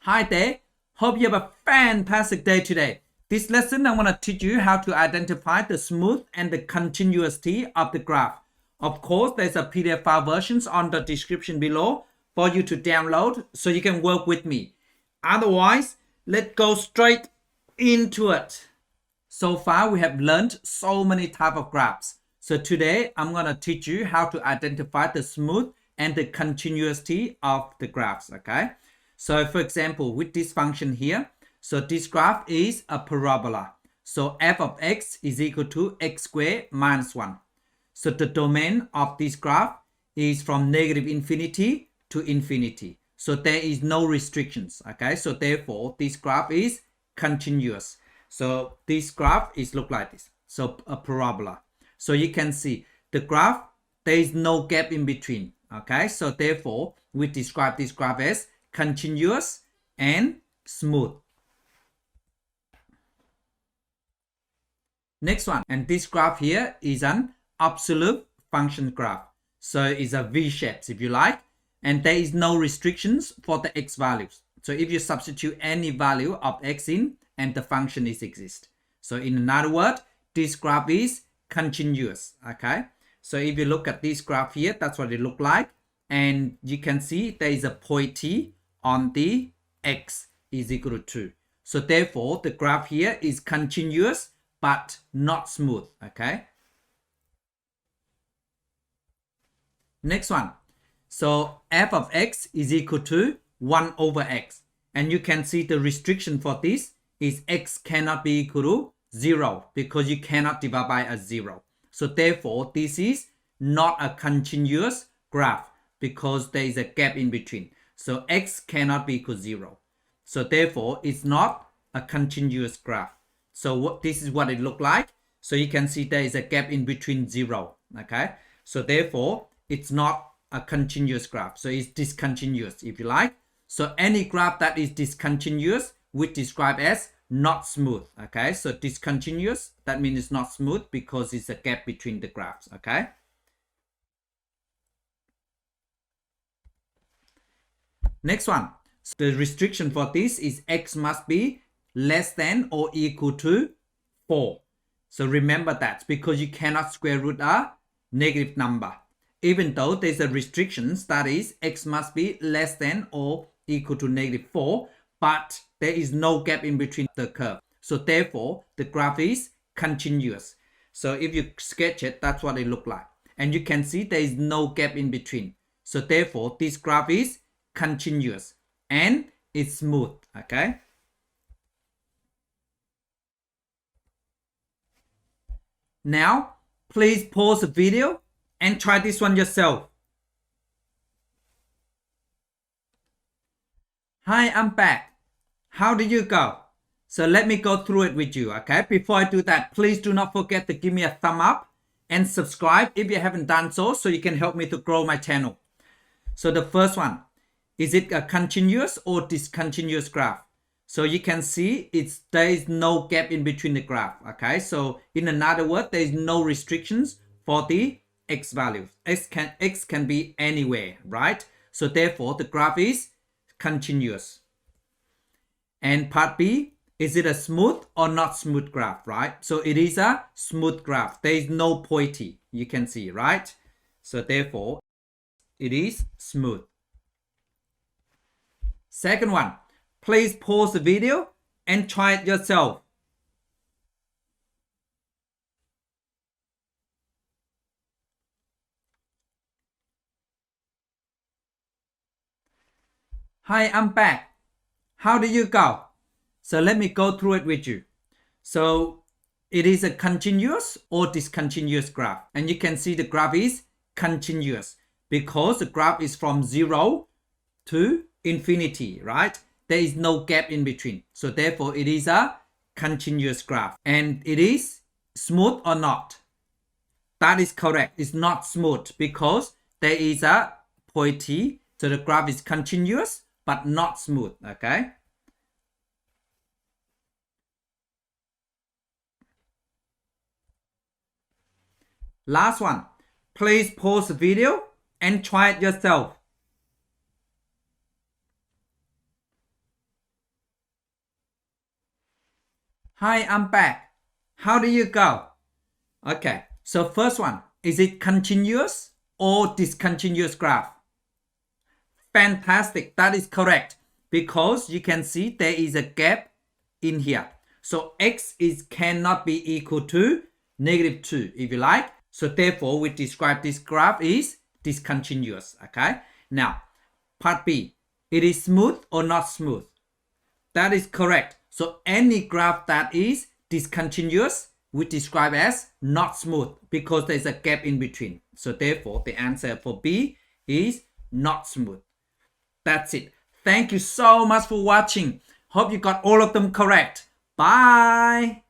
Hi there, hope you have a fantastic day today. This lesson I'm going to teach you how to identify the smooth and the continuity of the graph. Of course, there's a PDF file versions on the description below for you to download so you can work with me. Otherwise, let's go straight into it. So far, we have learned so many types of graphs. So today, I'm going to teach you how to identify the smooth and the continuity of the graphs, okay? So for example, with this function here, so this graph is a parabola. So f of x is equal to x squared minus 1. So the domain of this graph is from negative infinity to infinity. So there is no restrictions, okay? So therefore, this graph is continuous. So this graph is look like this. So a parabola. So you can see the graph, there is no gap in between, okay? So therefore, we describe this graph as continuous and smooth. Next one, and this graph here is an absolute function graph. So it's a V shape if you like, and there is no restrictions for the x values. So if you substitute any value of x in, and the function is exist. So in another word, this graph is continuous, okay? So if you look at this graph here, that's what it look like, and you can see there is a point T on the x is equal to 2. So therefore, the graph here is continuous but not smooth, okay? Next one. So f of x is equal to 1 over x. And you can see the restriction for this is x cannot be equal to 0 because you cannot divide by a 0. So therefore, this is not a continuous graph because there is a gap in between. So x cannot be equal to 0. So therefore, it's not a continuous graph. So this is what it look like. So you can see there is a gap in between 0. Okay. So therefore, it's not a continuous graph. So it's discontinuous if you like. So any graph that is discontinuous, we describe as not smooth. Okay. So discontinuous, that means it's not smooth because it's a gap between the graphs. Okay. Next one, so the restriction for this is x must be less than or equal to 4. So remember that because you cannot square root a negative number. Even though there's a restrictions that is x must be less than or equal to negative 4, but there is no gap in between the curve. So therefore, the graph is continuous. So if you sketch it, that's what it look like. And you can see there is no gap in between. So therefore, this graph is continuous and it's smooth, okay? Now, please pause the video and try this one yourself. Hi, I'm back. How did you go? So let me go through it with you, okay? Before I do that, please do not forget to give me a thumb up and subscribe if you haven't done so you can help me to grow my channel. So the first one, is it a continuous or discontinuous graph? So you can see there is no gap in between the graph, okay? So in another word, there is no restrictions for the x values. X can be anywhere, right? So therefore, the graph is continuous. And part B, is it a smooth or not smooth graph, right? So it is a smooth graph. There is no pointy, you can see, right? So therefore, it is smooth. Second one, please pause the video and try it yourself. Hi, I'm back. How did you go? So let me go through it with you. So it is a continuous or discontinuous graph. And you can see the graph is continuous because the graph is from 0 to infinity, right? There is no gap in between. So therefore, it is a continuous graph. And it is smooth or not? That is correct. It's not smooth because there is a point T. So the graph is continuous but not smooth, okay? Last one. Please pause the video and try it yourself. Hi, I'm back. How do you go? Okay, so first one, is it continuous or discontinuous graph? Fantastic, that is correct because you can see there is a gap in here. So x cannot be equal to -2 if you like. So therefore we describe this graph is discontinuous. Okay, now part B, it is smooth or not smooth? That is correct. So any graph that is discontinuous we describe as not smooth because there's a gap in between. So therefore the answer for B is not smooth. That's it. Thank you so much for watching. Hope you got all of them correct. Bye.